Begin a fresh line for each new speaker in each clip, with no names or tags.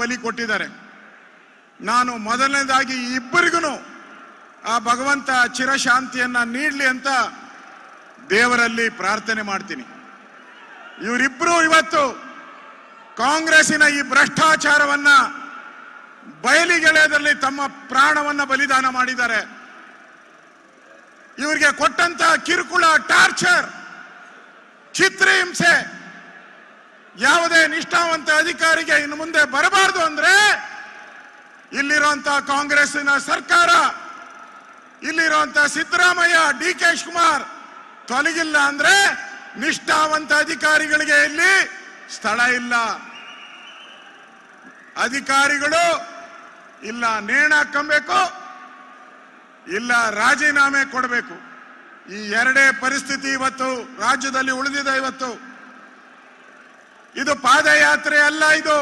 ಬಲಿ ಕೊಟ್ಟಿದ್ದಾರೆ. ನಾನು ಮೊದಲನೇದಾಗಿ ಇಬ್ಬರಿಗೂ ಆ ಭಗವಂತ ಚಿರಶಾಂತಿಯನ್ನ ನೀಡಲಿ ಅಂತ ದೇವರಲ್ಲಿ ಪ್ರಾರ್ಥನೆ ಮಾಡ್ತೀನಿ. ಇವರಿಬ್ಬರು ಇವತ್ತು ಕಾಂಗ್ರೆಸ್ಸಿನ ಈ ಭ್ರಷ್ಟಾಚಾರವನ್ನ ಬಯಲಿಗೆಳೆಯದಲ್ಲಿ ತಮ್ಮ ಪ್ರಾಣವನ್ನ ಬಲಿದಾನ ಮಾಡಿದ್ದಾರೆ. ಇವರಿಗೆ ಕೊಟ್ಟಂತ ಕಿರುಕುಳ, ಟಾರ್ಚರ್, ಚಿತ್ರಹಿಂಸೆ ಯಾವುದೇ ನಿಷ್ಠಾವಂತ ಅಧಿಕಾರಿಗೆ ಇನ್ನು ಮುಂದೆ ಬರಬಾರದು ಅಂದ್ರೆ ಇಲ್ಲಿರುವಂತ ಕಾಂಗ್ರೆಸ್ಸಿನ ಸರ್ಕಾರ, ಇಲ್ಲಿರುವಂತ ಸಿದ್ದರಾಮಯ್ಯ, ಡಿ.ಕೆ. ಶಿವಕುಮಾರ್ ತೊಲಗಿಲ್ಲ ಅಂದ್ರೆ ನಿಷ್ಠಾವಂತ ಅಧಿಕಾರಿಗಳಿಗೆ ಇಲ್ಲಿ ಸ್ಥಳ ಇಲ್ಲ. ಅಧಿಕಾರಿಗಳು ಇಲ್ಲ ನೇಣ ಹಾಕಬೇಕು, ಇಲ್ಲ ರಾಜೀನಾಮೆ ಕೊಡಬೇಕು. ಈ ಎರಡೇ ಪರಿಸ್ಥಿತಿ ಇವತ್ತು ರಾಜ್ಯದಲ್ಲಿ ಉಳಿದಿದೆ. ಇವತ್ತು ಇದು ಪಾದಯಾತ್ರೆ ಅಲ್ಲ, ಇದು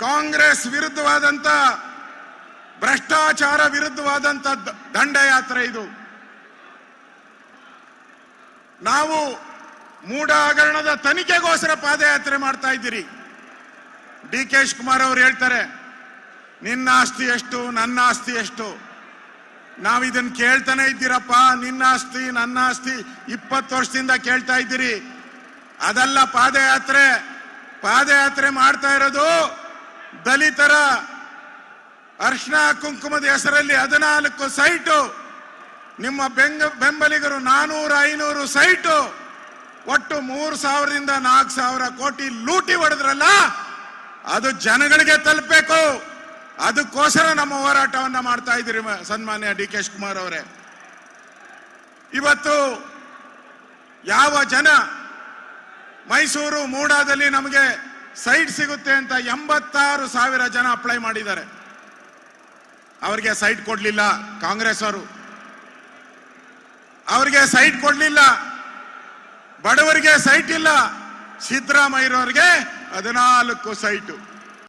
ಕಾಂಗ್ರೆಸ್ ವಿರುದ್ಧವಾದಂತ, ಭ್ರಷ್ಟಾಚಾರ ವಿರುದ್ಧವಾದಂತ ದಂಡಯಾತ್ರೆ. ಇದು ನಾವು ಮೂಢ ಹಗರಣದ ತನಿಖೆಗೋಸ್ಕರ ಪಾದಯಾತ್ರೆ ಮಾಡ್ತಾ ಇದ್ದೀರಿ. ಡಿ.ಕೆ. ಶಿವಕುಮಾರ್ ಅವರು ಹೇಳ್ತಾರೆ, ನಿನ್ನ ಆಸ್ತಿ ಎಷ್ಟು, ನನ್ನ ಆಸ್ತಿ ಎಷ್ಟು. ನಾವು ಇದನ್ನ ಕೇಳ್ತಾನೆ ಇದ್ದೀರಪ್ಪ, ನಿನ್ನ ಆಸ್ತಿ ನನ್ನ ಆಸ್ತಿ 20 ವರ್ಷದಿಂದ ಕೇಳ್ತಾ ಇದ್ದೀರಿ. ಅದಲ್ಲ ಪಾದಯಾತ್ರೆ. ಪಾದಯಾತ್ರೆ ಮಾಡ್ತಾ ಇರೋದು ದಲಿತರ ಅರ್ಶನ ಕುಂಕುಮದ ಹೆಸರಲ್ಲಿ 14 ಸೈಟು, ನಿಮ್ಮ ಬೆಂಬಲಿಗರು 400-500 ಸೈಟು, ಒಟ್ಟು 3,000ರಿಂದ 4,000 ಕೋಟಿ ಲೂಟಿ ಹೊಡೆದ್ರಲ್ಲ, ಅದು ಜನಗಳಿಗೆ ತಲುಪಬೇಕು. ಅದಕ್ಕೋಸ್ಕರ ನಮ್ಮ ಹೋರಾಟವನ್ನ ಮಾಡ್ತಾ ಇದ್ದೀರಿ ಸನ್ಮಾನ್ಯ ಡಿ.ಕೆ. ಶಿವಕುಮಾರ್ ಅವರೇ. ಇವತ್ತು ಯಾವ ಜನ ಮೈಸೂರು ಮೂಡಾದಲ್ಲಿ ನಮಗೆ ಸೈಟ್ ಸಿಗುತ್ತೆ ಅಂತ 86,000 ಜನ ಅಪ್ಲೈ ಮಾಡಿದ್ದಾರೆ. ಅವರಿಗೆ ಸೈಟ್ ಕೊಡ್ಲಿಲ್ಲ ಕಾಂಗ್ರೆಸ್ ಅವರು, ಅವರಿಗೆ ಸೈಟ್ ಕೊಡ್ಲಿಲ್ಲ. ಬಡವರಿಗೆ ಸೈಟ್ ಇಲ್ಲ. ಸಿದ್ದರಾಮಯ್ಯರವರಿಗೆ 14 ಸೈಟು.